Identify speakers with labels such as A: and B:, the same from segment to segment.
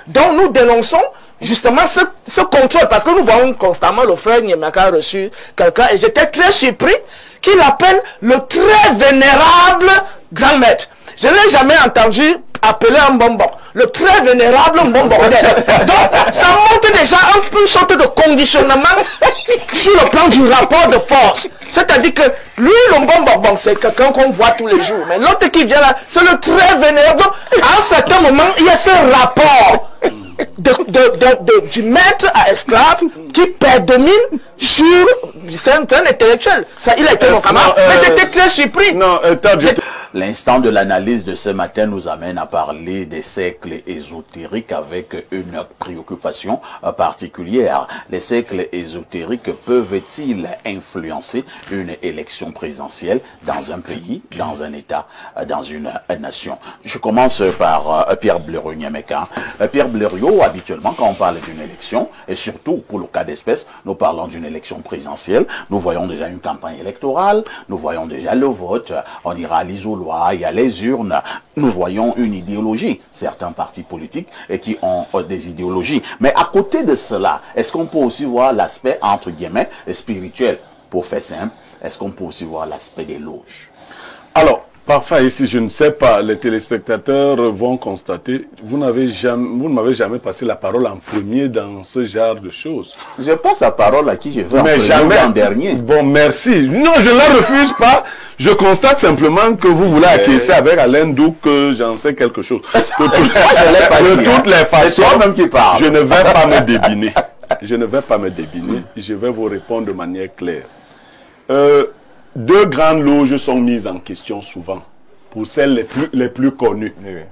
A: Donc nous dénonçons justement ce contrôle, parce que nous voyons constamment le frère Nyemaka a reçu quelqu'un, et j'étais très surpris qu'il appelle le très vénérable grand maître. Je n'ai jamais entendu appeler un bonbon, le très vénérable bonbon. Donc ça montre déjà une sorte de conditionnement sur le plan du rapport de force. C'est-à-dire que lui, le bonbon, c'est quelqu'un qu'on voit tous les jours, mais l'autre qui vient là, c'est le très vénérable. Donc à un certain moment, il y a ce rapport du maître à esclave qui prédomine sur certains intellectuels. Ça, il a été mon camarade, mais j'étais très surpris.
B: Non, l'instant de l'analyse de ce matin nous amène à parler des cercles ésotériques avec une préoccupation particulière. Les cercles ésotériques peuvent-ils influencer une élection présidentielle dans un pays, dans un État, dans une nation? Je commence par Pierre Blériot-Nyameka. Pierre Blériot, habituellement, quand on parle d'une élection, et surtout pour le cas d'espèce, nous parlons d'une élection présidentielle, nous voyons déjà une campagne électorale, nous voyons déjà le vote, on ira à l'isoloir, il y a les urnes, nous voyons une idéologie, certains partis politiques qui ont des idéologies. Mais à côté de cela, est-ce qu'on peut aussi voir l'aspect, entre guillemets, spirituel? Pour faire simple, est-ce qu'on peut aussi voir l'aspect des loges?
C: Alors, parfois ici, je ne sais pas, les téléspectateurs vont constater, vous ne m'avez jamais passé la parole en premier dans ce genre de choses.
B: Je passe la parole à qui je veux,
C: mais jamais
B: en dernier.
C: Bon, merci. Non, je ne la refuse pas. Je constate simplement que vous voulez acquiescer avec Alain Douk que j'en sais quelque chose. De toutes les façons, je ne vais pas me débiner. Je ne vais pas me débiner. Je vais vous répondre de manière claire. Deux grandes loges sont mises en question souvent, pour celles les plus connues. Oui.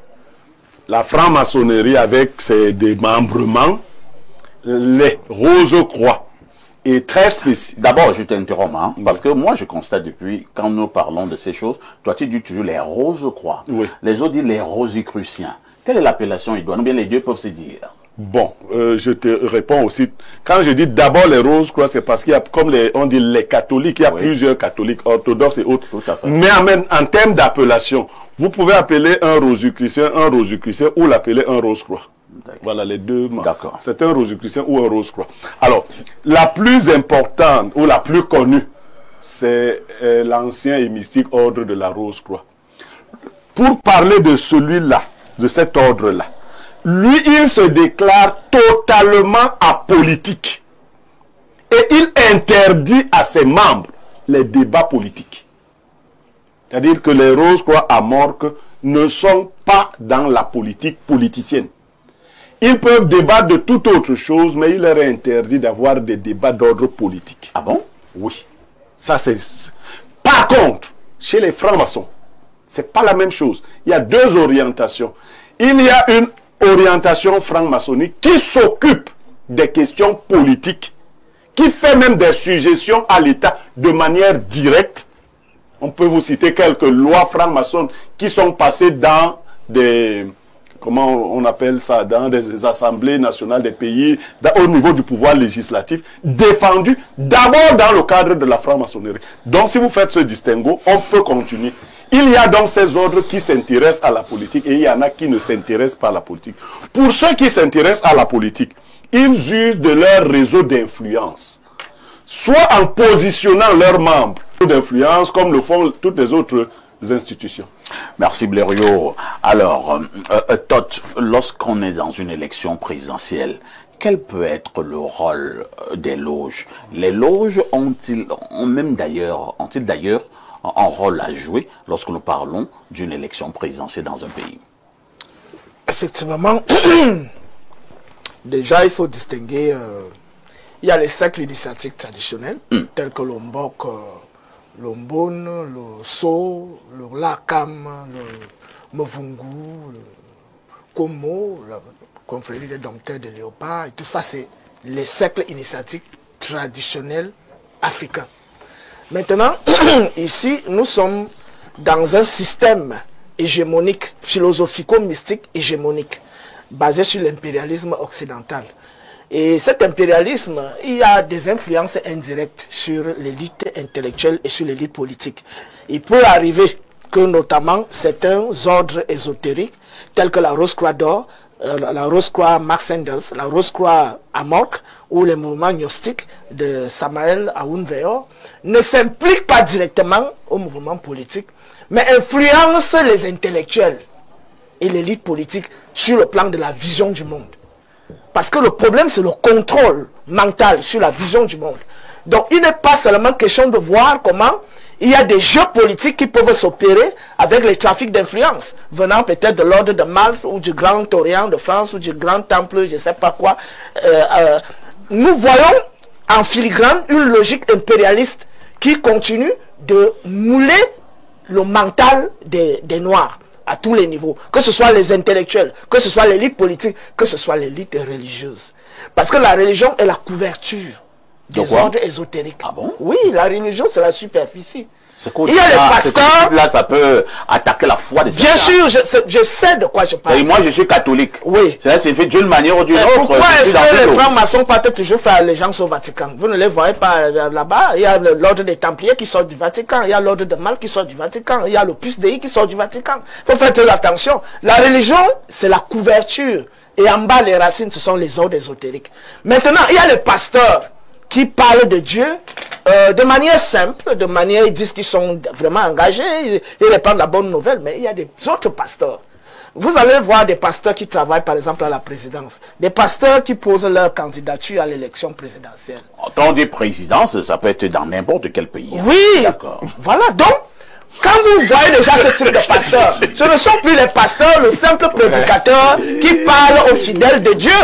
C: La franc-maçonnerie avec ses démembrements, les Rose-Croix, et très spécifique.
B: D'abord, je t'interromps, hein, parce que moi, je constate depuis, quand nous parlons de ces choses, toi, tu dis toujours les Rose-Croix. Oui. Les autres disent les Rosicruciens. Quelle est l'appellation idoine? Ou bien les deux peuvent se dire?
C: Bon, je te réponds aussi. Quand je dis d'abord les roses, c'est parce qu'il y a, comme on dit les catholiques, il y a plusieurs catholiques orthodoxes et autres. Tout à fait. Mais en termes d'appellation, vous pouvez appeler un rosicrucien ou l'appeler un rose-croix. Voilà les deux. D'accord. C'est un rosicrucien ou un rose-croix. Alors, la plus importante ou la plus connue, c'est l'ancien et mystique ordre de la Rose-Croix. Pour parler de celui-là, de cet ordre-là, lui, il se déclare totalement apolitique. Et il interdit à ses membres les débats politiques. C'est-à-dire que les Rose-Croix à Morque ne sont pas dans la politique politicienne. Ils peuvent débattre de toute autre chose, mais il leur est interdit d'avoir des débats d'ordre politique.
B: Ah bon?
C: Oui. Ça, c'est... Par contre, chez les francs-maçons, c'est pas la même chose. Il y a deux orientations. Il y a une orientation franc-maçonnique qui s'occupe des questions politiques, qui fait même des suggestions à l'État de manière directe. On peut vous citer quelques lois franc-maçonnes qui sont passées dans des... Comment on appelle ça? Dans des assemblées nationales des pays, au niveau du pouvoir législatif, défendues d'abord dans le cadre de la franc-maçonnerie. Donc si vous faites ce distinguo, on peut continuer. Il y a donc ces ordres qui s'intéressent à la politique et il y en a qui ne s'intéressent pas à la politique. Pour ceux qui s'intéressent à la politique, ils usent de leur réseau d'influence, soit en positionnant leurs membres d'influence comme le font toutes les autres institutions.
B: Merci Blériot. Alors, Tot, lorsqu'on est dans une élection présidentielle, quel peut être le rôle des loges? Les loges ont-ils d'ailleurs un rôle à jouer lorsque nous parlons d'une élection présidentielle dans un pays?
A: Effectivement, déjà il faut distinguer, il y a les cercles initiatiques traditionnels, tels que l'Ombok, l'Ombone, le So, le Lakam, le Mvungu, le Komo, la confrérie des dompteurs de léopards, et tout ça c'est les cercles initiatiques traditionnels africains. Maintenant, ici, nous sommes dans un système hégémonique, philosophico-mystique hégémonique, basé sur l'impérialisme occidental. Et cet impérialisme, il y a des influences indirectes sur l'élite intellectuelle et sur l'élite politique. Il peut arriver que notamment certains ordres ésotériques, tels que la Rose-Croix d'Or, la Rose-Croix Mark Sanders, la Rose-Croix à Mork, ou les mouvements gnostiques de Samael Aoun-Veyor, ne s'impliquent pas directement au mouvement politique, mais influencent les intellectuels et l'élite politique sur le plan de la vision du monde. Parce que le problème, c'est le contrôle mental sur la vision du monde. Donc, il n'est pas seulement question de voir comment il y a des jeux politiques qui peuvent s'opérer avec les trafics d'influence, venant peut-être de l'ordre de Malte ou du Grand Orient de France ou du Grand Temple, je ne sais pas quoi. Nous voyons en filigrane une logique impérialiste qui continue de mouler le mental des Noirs à tous les niveaux, que ce soit les intellectuels, que ce soit l'élite politique, que ce soit l'élite religieuse. Parce que la religion est la couverture des ordres ésotériques.
B: Ah bon?
A: Oui, la religion, c'est la superficie.
B: Il y a les pasteurs. Là, ça peut attaquer la foi des
A: Bien sûr, je sais de quoi je parle.
B: Et moi, je suis catholique.
A: Oui.
B: C'est fait d'une manière ou d'une autre.
A: Pourquoi est-ce que les francs-maçons partent toujours faire allégeance au Vatican? Vous ne les voyez pas là-bas. Il y a l'ordre des Templiers qui sort du Vatican. Il y a l'ordre de Malte qui sort du Vatican. Il y a l'Opus Dei qui sort du Vatican. Il faut faire très attention. La religion, c'est la couverture. Et en bas, les racines, ce sont les ordres ésotériques. Maintenant, il y a les pasteurs qui parlent de Dieu de manière simple, de manière, ils disent qu'ils sont vraiment engagés, ils répandent la bonne nouvelle, mais il y a des autres pasteurs. Vous allez voir des pasteurs qui travaillent par exemple à la présidence, des pasteurs qui posent leur candidature à l'élection présidentielle.
B: Quand on dit présidence, ça peut être dans n'importe quel pays.
A: Oui,
B: d'accord.
A: Voilà, donc, quand vous voyez déjà ce type de pasteurs, ce ne sont plus les pasteurs, le simple prédicateur qui parle aux fidèles de Dieu.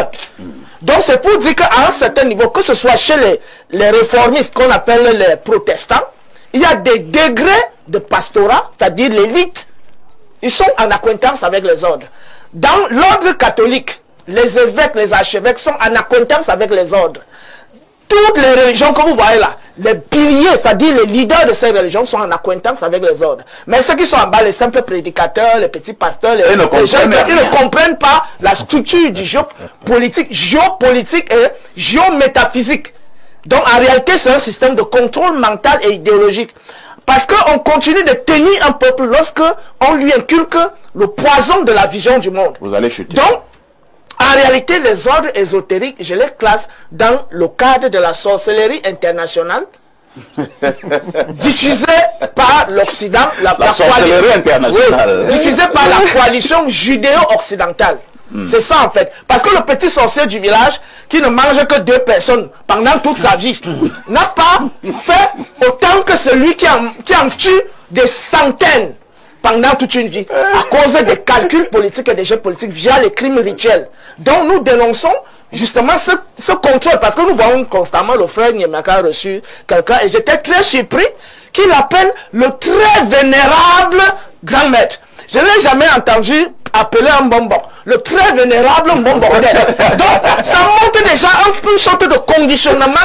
A: Donc c'est pour dire qu'à un certain niveau, que ce soit chez les réformistes qu'on appelle les protestants, il y a des degrés de pastorat, c'est-à-dire l'élite, ils sont en acquaintance avec les ordres. Dans l'ordre catholique, les évêques, les archevêques sont en acquaintance avec les ordres. Toutes les religions que vous voyez là, les piliers, c'est-à-dire les leaders de ces religions sont en acquaintance avec les ordres. Mais ceux qui sont en bas, les simples prédicateurs, les petits pasteurs, les gens, ils ne comprennent pas la structure du géopolitique et géométaphysique. Donc en réalité, c'est un système de contrôle mental et idéologique. Parce qu'on continue de tenir un peuple lorsque on lui inculque le poison de la vision du monde.
B: Vous allez chuter.
A: Donc, en réalité, les ordres ésotériques, je les classe dans le cadre de la sorcellerie internationale diffusée par l'Occident,
B: la sorcellerie internationale.
A: Oui, diffusée par la coalition judéo-occidentale. C'est ça en fait. Parce que le petit sorcier du village, qui ne mange que 2 personnes pendant toute sa vie, n'a pas fait autant que celui qui en tue des centaines pendant toute une vie, à cause des calculs politiques et des jeux politiques via les crimes rituels. Donc nous dénonçons justement ce contrôle, parce que nous voyons constamment le frère Nyemaka a reçu quelqu'un, et j'étais très surpris qu'il appelle le très vénérable grand maître. Je n'ai jamais entendu appeler un bonbon, le très vénérable bonbon. Donc ça montre déjà une sorte de conditionnement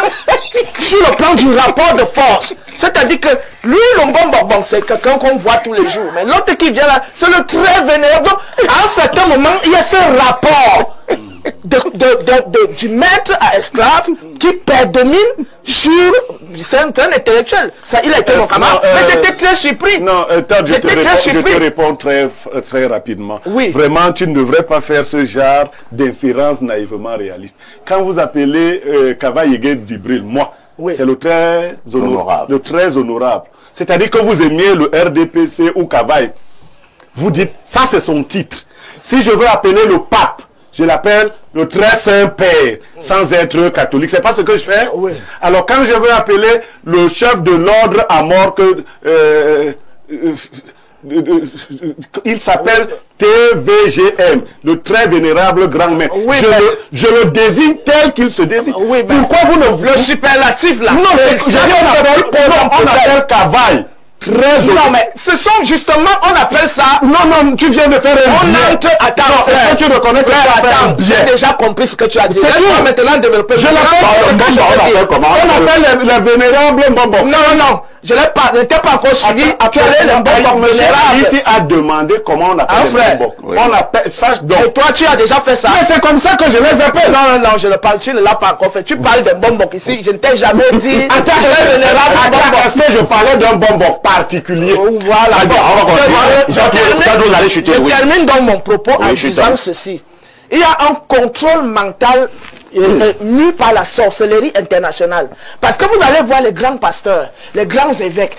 A: sur le plan du rapport de force. C'est-à-dire que lui, le bonbon, c'est quelqu'un qu'on voit tous les jours. Mais l'autre qui vient là, c'est le très vénérable. Donc, à un certain moment, il y a ce rapport du maître à esclave qui prédomine sur certains intellectuels. Ça, il a été mon camarade. Mais j'étais très surpris.
C: Non, je te réponds très rapidement. Oui. Vraiment, tu ne devrais pas faire ce genre d'inférence naïvement réaliste. Quand vous appelez Kavaïgué Djibril, moi, oui, c'est le très honorable. Le très honorable. C'est-à-dire que vous aimiez le RDPC ou Kavaï. Vous dites, ça c'est son titre. Si je veux appeler le pape, je l'appelle le très Saint-Père, sans être catholique. C'est pas ce que je fais. Oui. Alors quand je veux appeler le chef de l'ordre à mort, il s'appelle TVGM, le très vénérable grand maître. Oui, je le désigne tel qu'il se désigne. Oui, pourquoi vous ne...
A: Le superlatif là.
C: Non, on appelle Cavaille.
A: Non, mais ce sont justement, on appelle ça...
C: Non, tu viens de faire un bien.
A: On entre... Attends,
C: est-ce que tu reconnais que
A: attends, j'ai déjà compris ce que tu as dit.
C: C'est tout.
A: Maintenant développer.
C: Je l'appelle comment? On appelle le vénérable bonbon.
A: Non. Je n'étais pas encore suivi. Tu allais le bonbon vénérable.
C: Ici a demandé comment on appelle le bonbon. On appelle ça donc.
A: Et toi, tu as déjà fait ça.
C: Mais c'est comme ça que je les appelle.
A: Non, je ne parle, tu ne l'as pas encore fait. Tu parles d'un bonbon ici. Je ne t'ai jamais dit. Attends,
C: parce que je parlais d'un bonbon particulier.
A: Voilà.
C: On va continuer.
A: Je termine donc mon propos en disant ceci. il y a un contrôle mental mu par la sorcellerie internationale. Parce que vous allez voir les grands pasteurs, les grands évêques,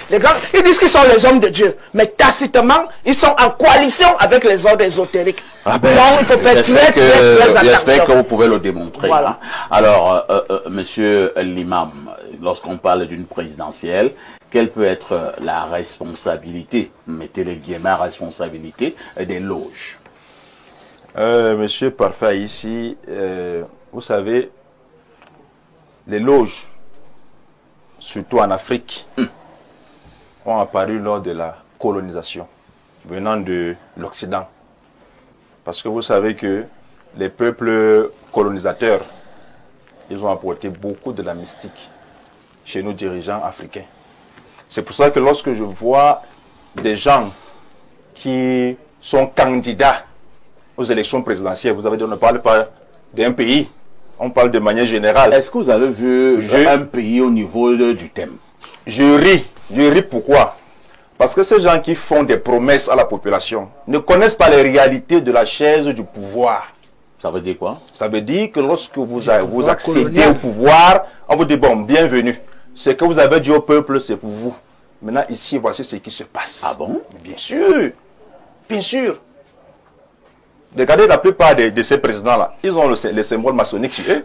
A: ils disent qu'ils sont les hommes de Dieu, mais tacitement, ils sont en coalition avec les ordres ésotériques. Donc, il faut faire très attention.
B: J'espère que vous pouvez le démontrer.
A: Voilà.
B: Hein. Alors, monsieur l'imam, lorsqu'on parle d'une présidentielle, quelle peut être la responsabilité, mettez les guillemets, responsabilité des loges?
D: Monsieur Parfait, ici, vous savez, les loges, surtout en Afrique, ont apparu lors de la colonisation, venant de l'Occident. Parce que vous savez que les peuples colonisateurs, ils ont apporté beaucoup de la mystique chez nos dirigeants africains. C'est pour ça que lorsque je vois des gens qui sont candidats aux élections présidentielles, vous avez dit, on ne parle pas d'un pays, on parle de manière générale.
B: Est-ce que vous avez vu un pays au niveau du thème?
D: Je ris pourquoi? Parce que ces gens qui font des promesses à la population ne connaissent pas les réalités de la chaise du pouvoir.
B: Ça veut dire quoi?
D: Ça veut dire que lorsque vous accédez au pouvoir, on vous dit, bon, bienvenue. Ce que vous avez dit au peuple, c'est pour vous. Maintenant, ici, voici ce qui se passe.
B: Ah bon?
D: Bien sûr. Bien sûr. Regardez la plupart de ces présidents-là. Ils ont les symboles maçonniques sur eux.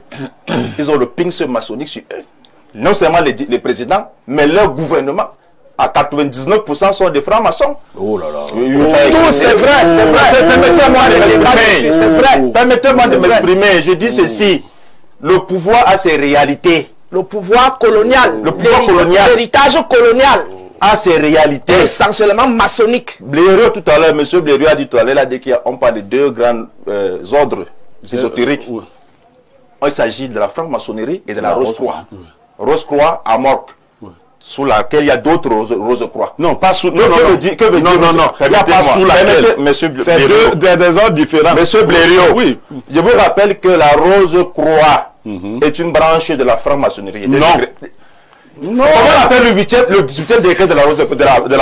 D: Ils ont le pince maçonnique sur eux. Non seulement les présidents, mais leur gouvernement. À 99% sont des francs-maçons.
B: Oh là là.
D: C'est vrai. Permettez-moi de m'exprimer. Je dis ceci. Le pouvoir a ses réalités.
A: Le pouvoir colonial.
D: L'héritage
A: colonial.
D: A ses réalités.
A: Essentiellement maçonnique.
D: Blériot tout à l'heure, M. Blériot a dit tout à l'heure, qu'on parle de deux grands ordres ésotériques. Il s'agit de la franc-maçonnerie et de la Rose-Croix. Rose-Croix à Morque, sous laquelle il y a d'autres Rose-Croix.
C: Non, pas sous...
D: Que veut dire
C: non. Il n'y a pas sous laquelle. C'est des ordres différents.
D: Monsieur Blériot,
C: oui.
D: Je vous rappelle que la Rose-Croix est une branche de la franc-maçonnerie.
C: Non.
D: Non. Comment on appelle le 18e décret de la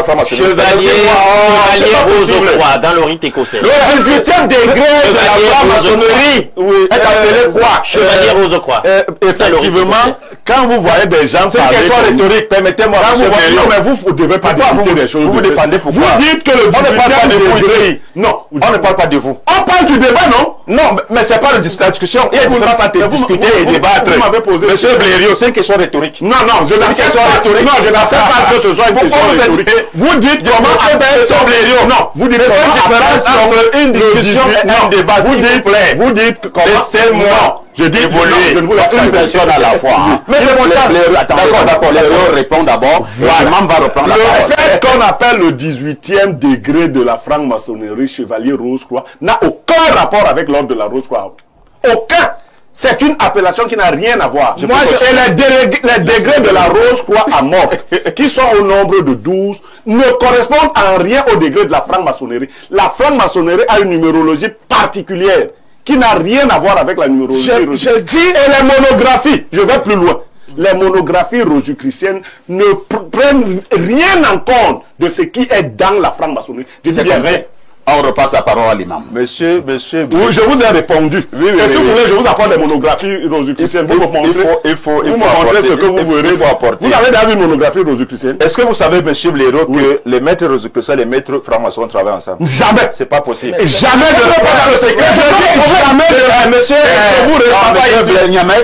D: franc-maçonnerie?
E: Chevalier Rose-Croix dans le rite écossais.
D: Le 18e décret de la franc-maçonnerie est appelé quoi?
E: Chevalier Rose-Croix.
C: Effectivement, quand vous voyez des gens
D: c'est une question rhétorique, permettez-moi.
C: Non, mais vous ne devez pas discuter des choses.
D: Vous défendez pourquoi?
C: Vous dites que le 18e degré... Non,
D: on ne parle pas de vous.
C: On parle du débat, non?
D: Non, mais c'est pas la discussion. Il y a une différence entre discuter et débattre. Monsieur Blériot, c'est une question rhétorique.
C: Non, je n'accepte pas. Non, je n'accepte pas que ce soit une question rhétorique. Vous dites comment
D: Monsieur Blériot.
C: Non, vous dites
D: comment différence entre une discussion et un débat.
C: Vous dites comment...
D: Laissez-moi.
B: Je dis évoluer, une personne à la fois.
D: Mais c'est mon temps.
B: D'accord, les répond d'abord. L'imam va reprendre la parole.
C: Le fait qu'on appelle le 18e degré de la franc-maçonnerie Chevalier Rose-Croix n'a aucun rapport avec l'ordre de la Rose-Croix. Aucun. C'est une appellation qui n'a rien à voir. Et les degrés de la Rose-Croix à mort, qui sont au nombre de 12, ne correspondent en rien au degré de la franc-maçonnerie. La franc-maçonnerie a une numérologie particulière qui n'a rien à voir avec la numérologie.
A: Je dis,
C: et les monographies, je vais plus loin. Les monographies rosicruciennes ne prennent rien en compte de ce qui est dans la franc-maçonnerie. Je dis bien rien.
B: On repasse la parole à l'imam.
D: Monsieur.
C: Oui, je vous ai répondu.
D: Oui,
C: si vous voulez, je vous apporte des monographies rosicruciennes.
D: Il faut
C: montrer ce que vous verrez. Vous avez déjà vu une monographie rosicrucienne?
D: Est-ce que vous savez, monsieur Blériot, que les maîtres rosicruciens et les maîtres francs-maçons travaillent ensemble?
C: Jamais.
D: C'est pas possible.
C: Jamais de le secret. Jamais de monsieur.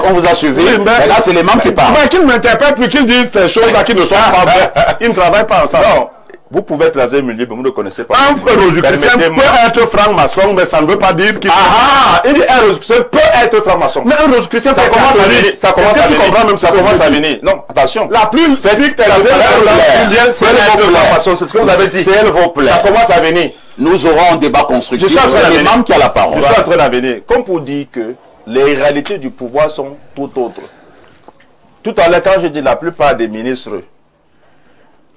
B: On vous a suivi. Là, c'est l'imam qui parle.
C: Qu'il m'interprète puis qu'il dise ces choses-là qui ne sont pas vraies. Ils ne travaillent pas ensemble.
D: Non. Vous pouvez être dans un milieu, mais vous ne connaissez pas.
C: Un rosicrucien peut être franc-maçon, mais ça ne veut pas dire qu'il...
D: il dit un rosicrucien peut être franc-maçon.
C: Mais un rosicrucien,
D: ça commence à venir. Ça commence à venir. Non, attention.
C: La plus stricte est
D: c'est ce que vous avez dit.
B: S'il vous plaît.
D: Ça commence à venir.
B: Nous aurons un débat constructif. C'est l'imam qui a la parole.
D: Je suis en train d'en venir. Comme pour dire que les réalités du pouvoir sont tout autres. Tout à l'heure, quand je dis la plupart des ministres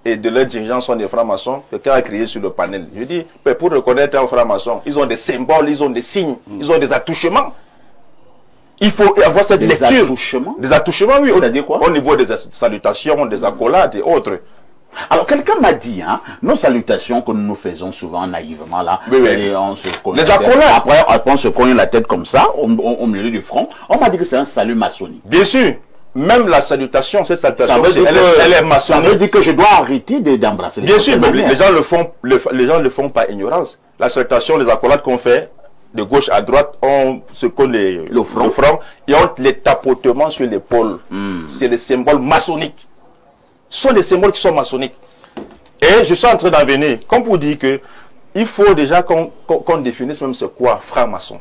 D: et de leurs dirigeants sont des francs-maçons, quelqu'un a crié sur le panel. Je dis, pour reconnaître un franc-maçon, ils ont des symboles, ils ont des signes, ils ont des attouchements. Il faut avoir cette lecture.
B: Attouchements?
D: Des attouchements, oui.
B: C'est-à-dire quoi?
D: Au niveau des salutations, des accolades et autres.
B: Alors, quelqu'un m'a dit, hein, nos salutations que nous faisons souvent naïvement là, et on se cogne
D: les
B: la tête.
D: accolades.
B: Après, on se cogne la tête comme ça, au milieu du front. On m'a dit que c'est un salut maçonnique.
D: Bien sûr, même la salutation, cette salutation,
B: Ça veut dire
D: elle est
B: ça
D: maçonnique.
B: veut dire que je dois arrêter d'embrasser.
D: Bien sûr, mais les gens le font par ignorance. La salutation, les accolades qu'on fait, de gauche à droite, on se colle le front et on les tapotements sur l'épaule. C'est des symboles maçonniques. Ce sont des symboles qui sont maçonniques. Et je suis en train d'en venir. Comme vous dites que il faut déjà qu'on définisse même c'est quoi franc-maçon.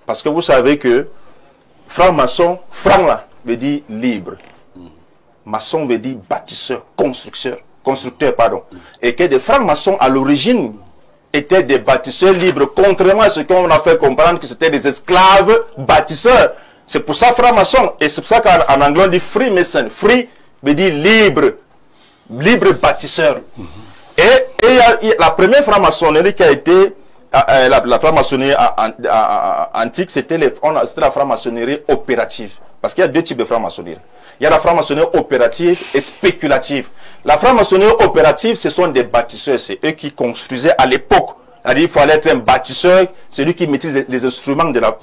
D: Parce que vous savez que franc-maçon, franc là, veut dire libre. Maçon veut dire bâtisseur, constructeur, pardon. Et que des francs-maçons à l'origine étaient des bâtisseurs libres, contrairement à ce qu'on a fait comprendre que c'était des esclaves bâtisseurs. C'est pour ça franc-maçon. Et c'est pour ça qu'en anglais on dit Freemason. Free veut dire libre bâtisseur. Et la première franc-maçonnerie qui a été, la franc-maçonnerie antique, c'était la franc-maçonnerie opérative. Parce qu'il y a deux types de franc-maçonnerie. Il y a la franc-maçonnerie opérative et spéculative. La franc-maçonnerie opérative, ce sont des bâtisseurs. C'est eux qui construisaient à l'époque. C'est-à-dire qu'il fallait être un bâtisseur, celui qui maîtrise les instruments de la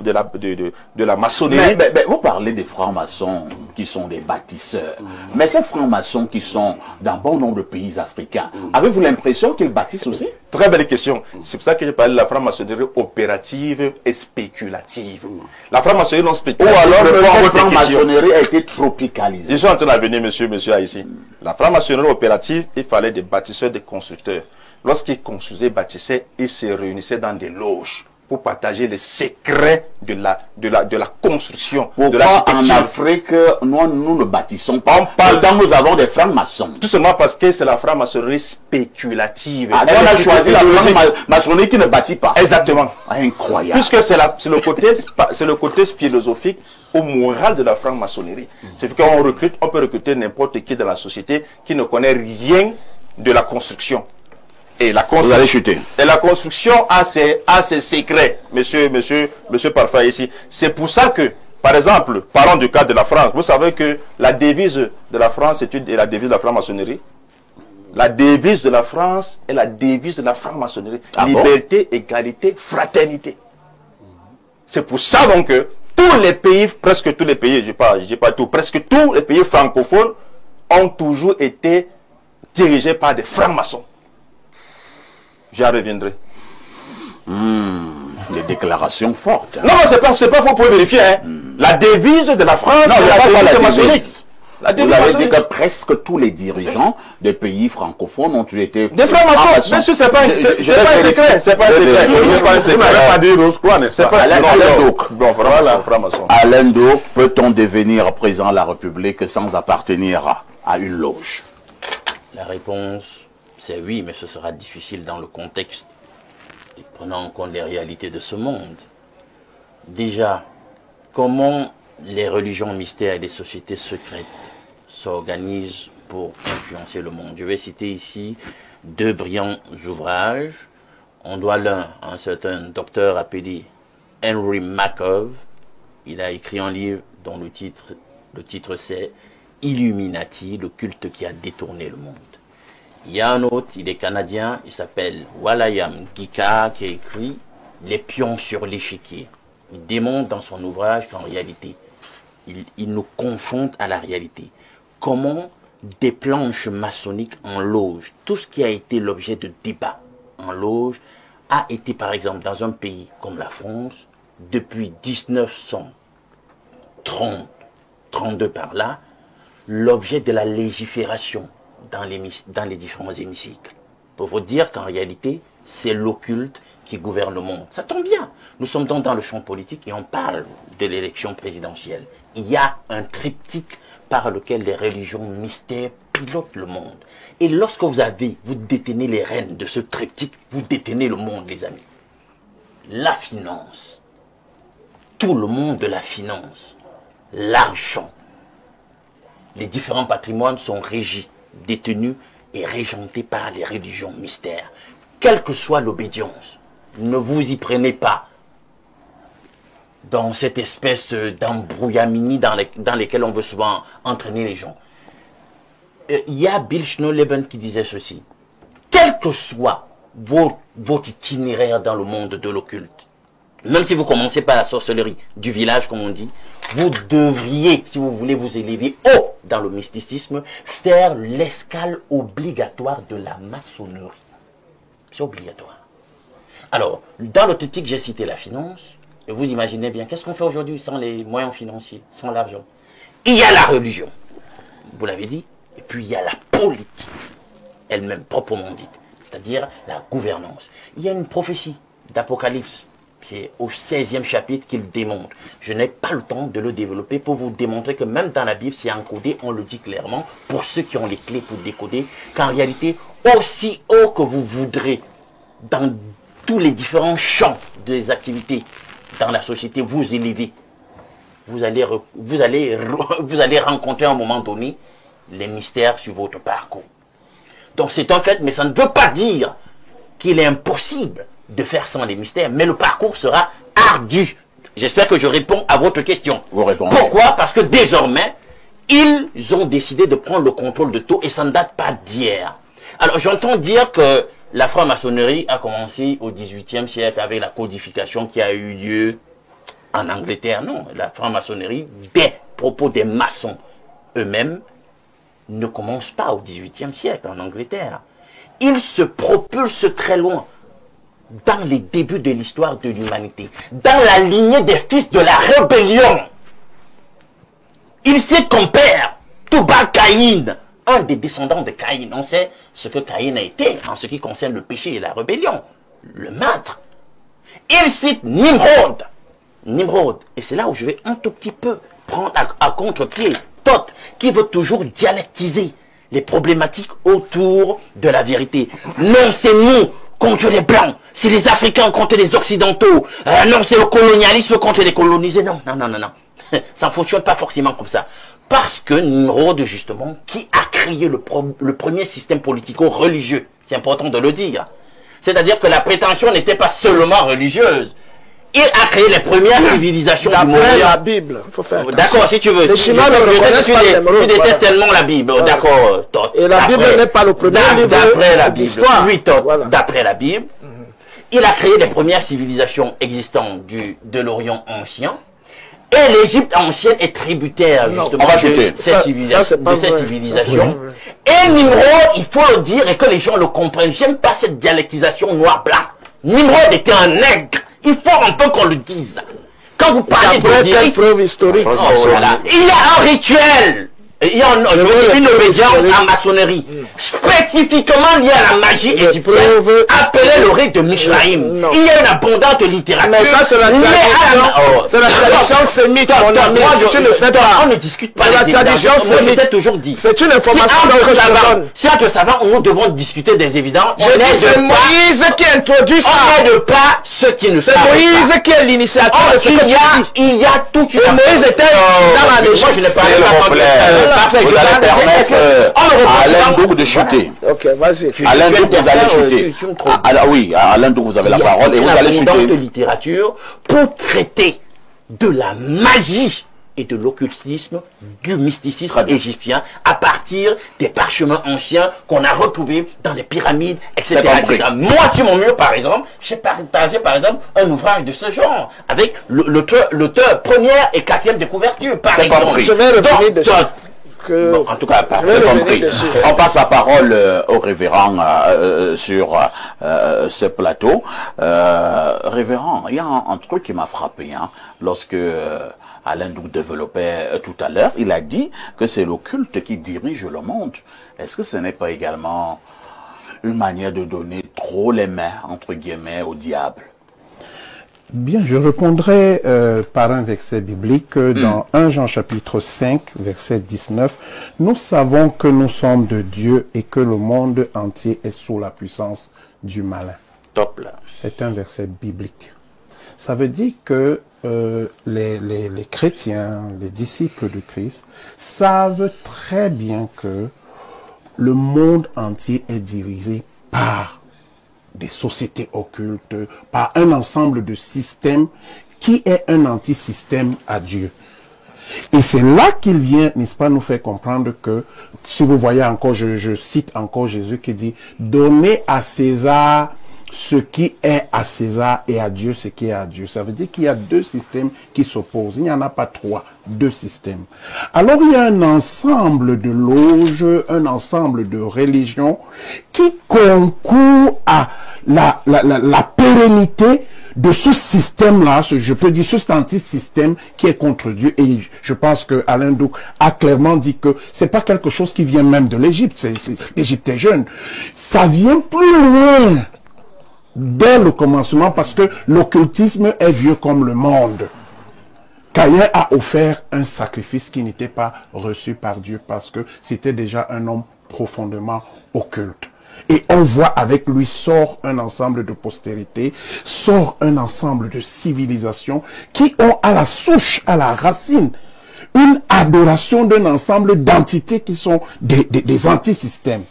D: maçonnerie.
B: Mais vous parlez des francs-maçons qui sont des bâtisseurs. Mais ces francs-maçons qui sont dans bon nombre de pays africains, avez-vous l'impression qu'ils bâtissent aussi?
D: Très belle question. C'est pour ça que j'ai parlé de la franc-maçonnerie opérative et spéculative. La franc-maçonnerie non spéculative.
B: Ou alors la franc-maçonnerie a été tropicalisée.
D: Je suis en train de venir, monsieur ici. La franc-maçonnerie opérative, il fallait des bâtisseurs, des constructeurs. Lorsqu'ils construisaient, bâtissaient, ils se réunissaient dans des loges pour partager les secrets de la construction.
B: Pourquoi en Afrique, nous ne bâtissons pas? Quand nous avons des francs-maçons.
D: Tout simplement parce que c'est la franc-maçonnerie spéculative.
B: On a choisi la franc-maçonnerie qui ne bâtit pas.
D: Exactement.
B: Incroyable.
D: Puisque c'est le côté philosophique ou moral de la franc-maçonnerie. C'est qu'on peut recruter n'importe qui dans la société qui ne connaît rien de la construction. Et la construction,
B: vous allez chuter.
D: Et la construction a ses secrets, monsieur Parfait ici. C'est pour ça que, par exemple, parlons du cas de la France. Vous savez que la devise de la France est la devise de la franc-maçonnerie. La devise de la France est la devise de la franc-maçonnerie. Liberté, égalité, fraternité. C'est pour ça donc que tous les pays, presque tous les pays, je dis pas tout, presque tous les pays francophones ont toujours été dirigés par des francs-maçons. J'y reviendrai.
B: Des déclarations fortes.
D: Non, c'est pas faux, vous pouvez vérifier. Hein. La devise de la France,
B: non,
D: c'est la maçonnique.
B: Vous avez dit que presque tous les dirigeants des pays francophones ont été
D: des francs-maçons. Bien sûr, c'est pas un secret. C'est pas un secret.
C: Je n'avais pas dit Rose-Croix, n'est-ce pas?
B: Alain Douk, peut-on devenir président de la République sans appartenir à une loge?
E: La réponse, c'est oui, mais ce sera difficile dans le contexte, et prenant en compte les réalités de ce monde. Déjà, comment les religions mystères et les sociétés secrètes s'organisent pour influencer le monde? Je vais citer ici deux brillants ouvrages. On doit l'un à un certain docteur appelé Henry Markov. Il a écrit un livre dont le titre c'est Illuminati, le culte qui a détourné le monde. Il y a un autre, il est canadien, il s'appelle Walayam Gika, qui a écrit Les pions sur l'échiquier. Il démontre dans son ouvrage qu'en réalité, il nous confronte à la réalité. Comment des planches maçonniques en loge, tout ce qui a été l'objet de débat en loge, a été par exemple dans un pays comme la France, depuis 1930, 32 par là, l'objet de la légifération dans les différents hémicycles. Pour vous dire qu'en réalité, c'est l'occulte qui gouverne le monde. Ça tombe bien. Nous sommes donc dans le champ politique et on parle de l'élection présidentielle. Il y a un triptyque par lequel les religions mystères pilotent le monde. Et lorsque vous détenez les rênes de ce triptyque, vous détenez le monde, les amis. La finance, tout le monde de la finance, l'argent, les différents patrimoines sont régis, détenus et régentés par les religions mystères. Quelle que soit l'obédience, ne vous y prenez pas dans cette espèce d'embrouillamini dans lesquels on veut souvent entraîner les gens. il y a Bill Schnolleben qui disait ceci. Quel que soit votre itinéraire dans le monde de l'occulte, même si vous commencez par la sorcellerie du village, comme on dit, vous devriez, si vous voulez vous élever haut dans le mysticisme, faire l'escale obligatoire de la maçonnerie. C'est obligatoire. Alors, dans l'authentique, j'ai cité la finance, et vous imaginez bien, qu'est-ce qu'on fait aujourd'hui sans les moyens financiers, sans l'argent? Il y a la religion, vous l'avez dit, et puis il y a la politique, elle-même proprement dite, c'est-à-dire la gouvernance. Il y a une prophétie d'Apocalypse, c'est au 16e chapitre qu'il démontre. Je n'ai pas le temps de le développer pour vous démontrer que même dans la Bible, c'est encodé, on le dit clairement, pour ceux qui ont les clés pour décoder, qu'en réalité, aussi haut que vous voudrez, dans tous les différents champs des activités dans la société, vous élevez, vous allez rencontrer à un moment donné les mystères sur votre parcours. Donc c'est un fait, mais ça ne veut pas dire qu'il est impossible de faire sans les mystères, mais le parcours sera ardu. J'espère que je réponds à votre question.
B: Vous répondez.
E: Pourquoi? Parce que désormais, ils ont décidé de prendre le contrôle de tout et ça ne date pas d'hier. Alors j'entends dire que la franc-maçonnerie a commencé au XVIIIe siècle avec la codification qui a eu lieu en Angleterre. Non, la franc-maçonnerie, des propos des maçons eux-mêmes, ne commence pas au XVIIIe siècle en Angleterre. Ils se propulsent très loin dans les débuts de l'histoire de l'humanité, dans la lignée des fils de la rébellion. Il sait qu'on perd Tubal-Caïn, un des descendants de Caïn. On sait ce que Caïn a été en ce qui concerne le péché et la rébellion, le meurtre. Il cite Nimrod. Nimrod, et c'est là où je vais un tout petit peu prendre à contre-pied Thoth, qui veut toujours dialectiser les problématiques autour de la vérité. Non, c'est nous contre les Blancs, c'est les Africains contre les Occidentaux, non, c'est le colonialisme contre les colonisés. Non, non, non, non, non. Ça ne fonctionne pas forcément comme ça. Parce que Nimrod, justement, qui a créé le premier système politico-religieux, c'est important de le dire. C'est-à-dire que la prétention n'était pas seulement religieuse. Il a créé les premières civilisations du monde.
A: D'après la Bible, il faut faire attention.
E: D'accord, si tu veux.
A: Les Chinois ne reconnaissent pas les
E: Tu détestes tellement la Bible.
A: Voilà.
E: D'accord, Thoth.
A: Et la Bible n'est pas le premier livre
E: d'après la Bible.
A: d'histoire.
E: Oui, Thoth.
A: Voilà.
E: D'après la Bible, il a créé les premières civilisations existantes de l'Orient ancien. Et l'Égypte ancienne est tributaire justement de cette civilisation. Et Nimrod, il faut le dire et que les gens le comprennent. J'aime pas cette dialectisation noir-blanc. Nimrod était un nègre. Il faut un peu qu'on le dise. Quand vous parlez
A: de preuve historique.
E: Voilà. Il y a un rituel. Il y a une obédience en maçonnerie, spécifiquement liée à la magie égyptienne, appelée le rite de Mishraïm. Il y a une abondante littérature.
A: Mais ça, c'est la tradition. C'est la tradition sémite, mon ami. Tu ne sais pas.
E: On ne discute pas.
A: C'est la tradition sémite.
E: Je t'ai toujours dit.
A: C'est une information que je te donne.
E: Si entre savants, nous devons discuter des évidences.
A: C'est Moïse qui introduit ça.
E: On n'aide pas ceux qui ne savent pas.
A: C'est Moïse qui est l'initiateur de ce que tu dis.
E: Il y a toute une...
A: Moïse était dans la légende.
E: Moi, je n'ai pas
B: parfait, vous allez permettre à Alain Douk de chuter.
A: Ok, vas-y.
B: Alain Douk, vous allez chuter. Oui, Alain Douk, vous avez la parole et vous allez chuter.
E: De littérature pour traiter de la magie et de l'occultisme, du mysticisme égyptien à partir des parchemins anciens qu'on a retrouvés dans les pyramides, etc. Moi, sur mon mur, par exemple, j'ai partagé, par exemple, un ouvrage de ce genre avec l'auteur première et quatrième de couverture, par exemple.
A: Je vais revenir dessus.
E: Bon, en tout cas,
B: c'est compris. On passe la parole au révérend sur ce plateau. Révérend, il y a un truc qui m'a frappé lorsque Alain Douk développait tout à l'heure. Il a dit que c'est l'occulte qui dirige le monde. Est-ce que ce n'est pas également une manière de donner trop les mains, entre guillemets, au diable?
F: Bien, je répondrai par un verset biblique dans 1 Jean chapitre 5, verset 19. Nous savons que nous sommes de Dieu et que le monde entier est sous la puissance du malin.
E: Top là.
F: C'est un verset biblique. Ça veut dire que les chrétiens, les disciples de Christ, savent très bien que le monde entier est dirigé par des sociétés occultes, par un ensemble de systèmes qui est un anti-système à Dieu. Et c'est là qu'il vient, n'est-ce pas, nous faire comprendre que, si vous voyez encore, je cite encore Jésus qui dit, donnez à César ce qui est à César et à Dieu ce qui est à Dieu. Ça veut dire qu'il y a deux systèmes qui s'opposent. Il n'y en a pas trois, deux systèmes. Alors il y a un ensemble de loges, un ensemble de religions qui concourent à la pérennité de ce système-là, je peux dire ce anti-système qui est contre Dieu. Et je pense que Alain Douk a clairement dit que c'est pas quelque chose qui vient même de l'Égypte. L'Égypte est jeune. Ça vient plus loin dès le commencement parce que l'occultisme est vieux comme le monde. Caïn a offert un sacrifice qui n'était pas reçu par Dieu parce que c'était déjà un homme profondément occulte. Et on voit avec lui sort un ensemble de postérité, sort un ensemble de civilisations qui ont à la souche, à la racine, une adoration d'un ensemble d'entités qui sont des antisystèmes.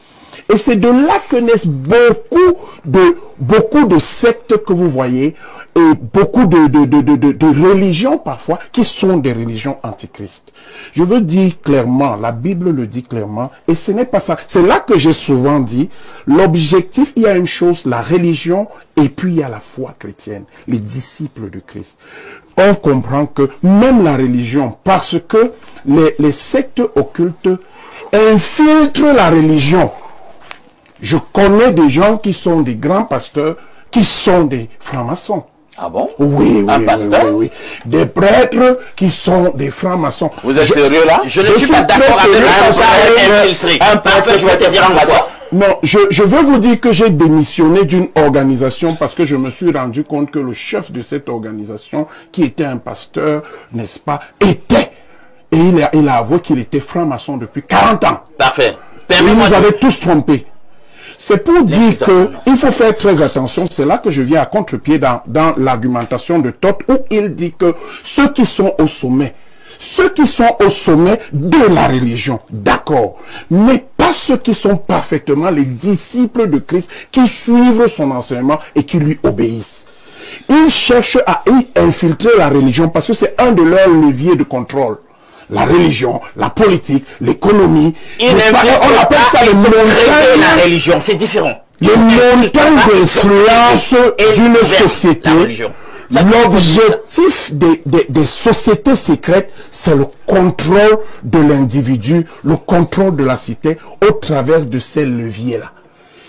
F: Et c'est de là que naissent beaucoup de sectes que vous voyez et beaucoup de religions parfois qui sont des religions antichrist. Je veux dire clairement, la Bible le dit clairement, et ce n'est pas ça. C'est là que j'ai souvent dit, l'objectif, il y a une chose, la religion, et puis il y a la foi chrétienne, les disciples de Christ. On comprend que même la religion, parce que les sectes occultes infiltrent la religion. Je connais des gens qui sont des grands pasteurs, qui sont des francs-maçons.
B: Ah bon?
F: Oui,
B: un pasteur?
F: oui. Des prêtres qui sont des francs-maçons.
B: Vous êtes sérieux là?
E: Je ne suis pas d'accord avec le infiltré. Un pasteur, je vais te dire quoi.
F: Non, je veux vous dire que j'ai démissionné d'une organisation parce que je me suis rendu compte que le chef de cette organisation, qui était un pasteur, n'est-ce pas, était. Et il a avoué qu'il était franc-maçon depuis 40 ans.
E: Parfait.
F: Et vous avez tous trompé. C'est pour dire qu'il faut faire très attention. C'est là que je viens à contre-pied dans l'argumentation de Todd où il dit que ceux qui sont au sommet de la religion, d'accord, mais pas ceux qui sont parfaitement les disciples de Christ, qui suivent son enseignement et qui lui obéissent. Ils cherchent à infiltrer la religion parce que c'est un de leurs leviers de contrôle. La religion, la politique, l'économie. On appelle ça les montagnes.
E: La religion, c'est différent.
F: Les montagnes d'influence d'une société. L'objectif des sociétés secrètes, c'est le contrôle de l'individu, le contrôle de la cité au travers de ces leviers-là.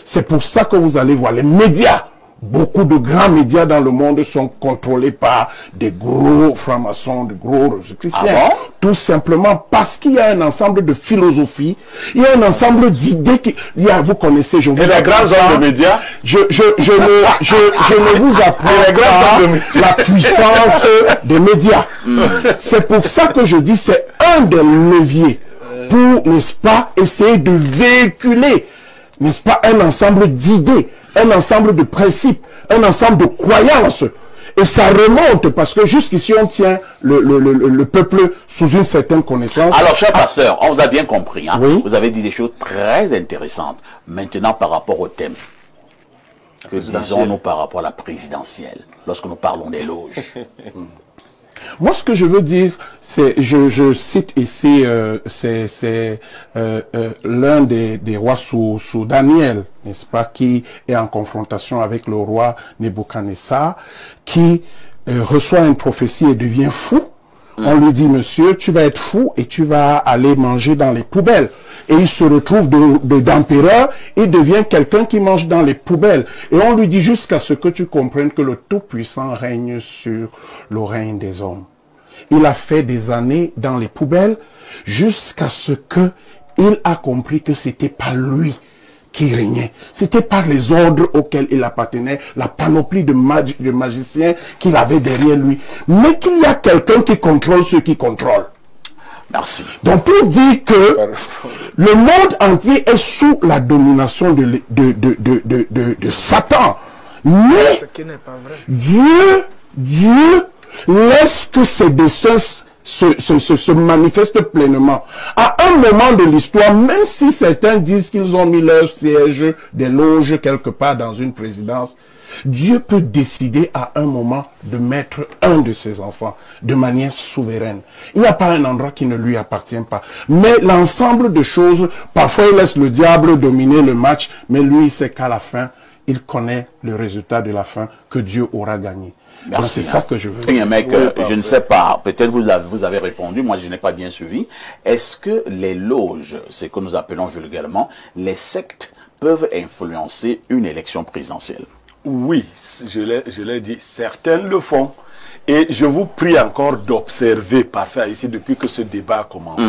F: C'est pour ça que vous allez voir les médias. Beaucoup de grands médias dans le monde sont contrôlés par des gros francs-maçons, de gros chrétiens.
B: Ah bon?
F: Tout simplement parce qu'il y a un ensemble de philosophies, il y a un ensemble d'idées vous connaissez, je vous
C: et les grands hommes de médias?
F: Je ne vous apprends pas la puissance des médias. C'est pour ça que je dis c'est un des leviers pour, n'est-ce pas, essayer de véhiculer, n'est-ce pas, un ensemble d'idées, un ensemble de principes, un ensemble de croyances. Et ça remonte parce que jusqu'ici on tient le peuple sous une certaine connaissance.
B: Alors, cher pasteur, on vous a bien compris. Hein?
F: Oui.
B: Vous avez dit des choses très intéressantes. Maintenant, par rapport au thème, que disons-nous par rapport à la présidentielle, lorsque nous parlons des loges?
F: Moi, ce que je veux dire, c'est, je cite ici, c'est l'un des rois sous Daniel, n'est-ce pas, qui est en confrontation avec le roi Nebuchadnezzar, qui reçoit une prophétie et devient fou. On lui dit, monsieur, tu vas être fou et tu vas aller manger dans les poubelles. Et il se retrouve d'empereur, il devient quelqu'un qui mange dans les poubelles. Et on lui dit jusqu'à ce que tu comprennes que le Tout-Puissant règne sur le règne des hommes. Il a fait des années dans les poubelles jusqu'à ce que il a compris que c'était pas lui qui régnait. C'était par les ordres auxquels il appartenait, la panoplie de magiciens qu'il avait derrière lui. Mais qu'il y a quelqu'un qui contrôle ceux qui contrôlent.
B: Merci.
F: Donc pour dire que le monde entier est sous la domination de Satan. Mais Dieu laisse que ses desseins se manifeste pleinement. À un moment de l'histoire, même si certains disent qu'ils ont mis leur siège des loges quelque part dans une présidence, Dieu peut décider à un moment de mettre un de ses enfants de manière souveraine. Il n'y a pas un endroit qui ne lui appartient pas. Mais l'ensemble de choses, parfois il laisse le diable dominer le match, mais lui il sait qu'à la fin, il connaît le résultat de la fin que Dieu aura gagné. C'est ça que je veux dire.
B: Je ne sais pas, peut-être vous avez répondu, moi je n'ai pas bien suivi. Est-ce que les loges, ce que nous appelons vulgairement, les sectes, peuvent influencer une élection présidentielle?
C: Oui, je l'ai dit, certaines le font. Et je vous prie encore d'observer, parfait, ici, depuis que ce débat a commencé.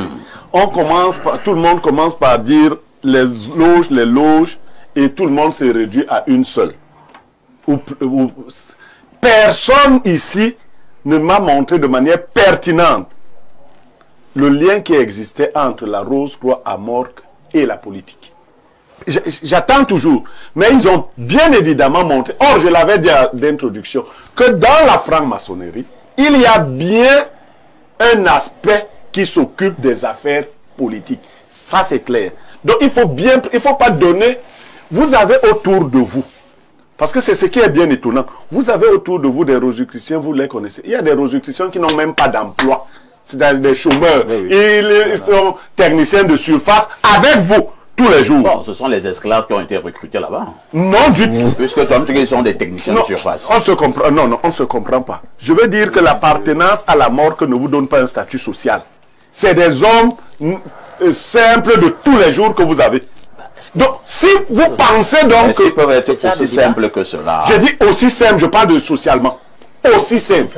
C: Tout le monde commence par dire les loges, et tout le monde s'est réduit à une seule. Personne ici ne m'a montré de manière pertinente le lien qui existait entre la Rose-Croix à Morques et la politique. J'attends toujours, mais ils ont bien évidemment montré, or je l'avais dit d'introduction, que dans la franc-maçonnerie, il y a bien un aspect qui s'occupe des affaires politiques. Ça c'est clair. Donc il faut pas donner, vous avez autour de vous, parce que c'est ce qui est bien étonnant, vous avez autour de vous des rosicruciens, vous les connaissez. Il y a des rosicruciens qui n'ont même pas d'emploi, c'est des chômeurs, ils sont techniciens de surface avec vous. Tous les jours.
B: Bon, ce sont les esclaves qui ont été recrutés là-bas.
C: Non, du tout.
B: Puisque toi, ils sont des techniciens de surface.
C: On se comprend. Non, on ne se comprend pas. Je veux dire que l'appartenance à la mort ne vous donne pas un statut social. C'est des hommes simples de tous les jours que vous avez. Donc, si vous pensez donc
B: est-ce qu'ils peuvent être aussi simples que cela?
C: Je dis aussi simple, je parle de socialement. Aussi simple.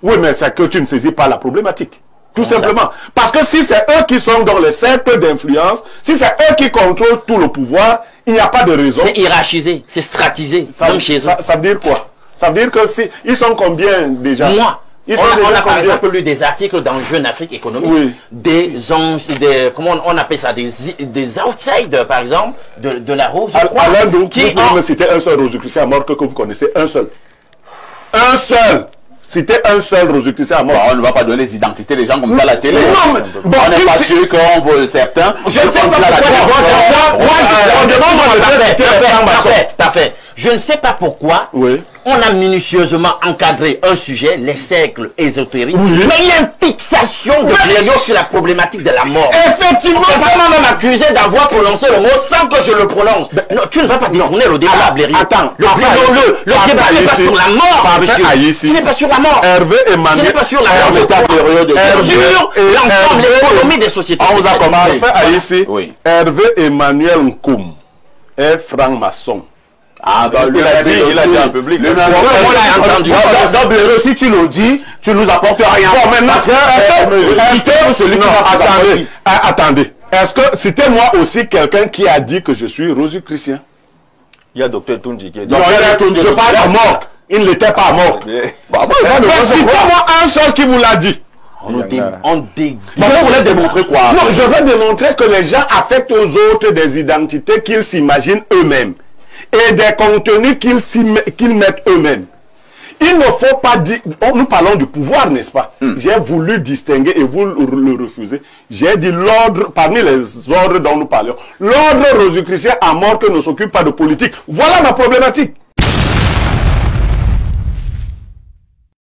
C: Oui, mais c'est que tu ne saisis pas la problématique. Tout simplement. Parce que si c'est eux qui sont dans les cercles d'influence, si c'est eux qui contrôlent tout le pouvoir, il n'y a pas de raison.
E: C'est hiérarchisé, c'est stratisé.
C: Ça veut dire quoi? Ça veut dire que si ils sont combien déjà?
E: Moi, on a par exemple lu des articles dans Jeune Afrique économique, comment on appelle ça, des outsiders par exemple, de la Rose.
C: Alors donc, vous pouvez me citer un seul Rosicrucien à mort que vous connaissez, un seul. Un seul. Citer un seul Rosicrucien à mort.
B: On ne va pas donner les identités des gens comme ça à la télé.
C: Non, mais
B: bon, on n'est pas sûr qu'on veut certains.
E: Je ne sais pas pourquoi. Je ne sais pas pourquoi. On a minutieusement encadré un sujet, les cercles ésotériques, mais il y a une fixation de Blériot sur la problématique de la mort.
C: Effectivement,
E: on m'a même accusé d'avoir prononcé le mot sans que je le prononce. Non, tu ne vas pas détourner le débat, Blériot.
C: Attends,
E: le débat n'est pas sur la mort, monsieur. Ce n'est pas sur la mort.
C: Hervé Emmanuel.
E: Ce n'est pas sur la mort. Sur l'ensemble, l'économie des sociétés.
C: On vous a commencé ici. Hervé Emmanuel Nkoum est franc-maçon.
B: Ah, bah, il a dit en public.
E: On l'a entendu.
B: Si tu le dis, tu nous apportes rien.
C: Bon, maintenant, attendez. Est-ce que c'était moi aussi quelqu'un qui a dit que je suis Rosicrucien?
D: Il y a Dr Toundji qui a dit.
C: Non, je parle à mort. Il n'était pas mort. Citez-moi un seul qui vous l'a dit.
E: Vous
C: voulez démontrer quoi? Non, je veux démontrer que les gens affectent aux autres des identités qu'ils s'imaginent eux-mêmes et des contenus qu'ils mettent eux-mêmes. Il ne faut pas dire... Nous parlons du pouvoir, n'est-ce pas? J'ai voulu distinguer et vous le refusez. J'ai dit l'ordre, parmi les ordres dont nous parlons, l'ordre rosicrucien à mort que ne s'occupe pas de politique. Voilà ma problématique.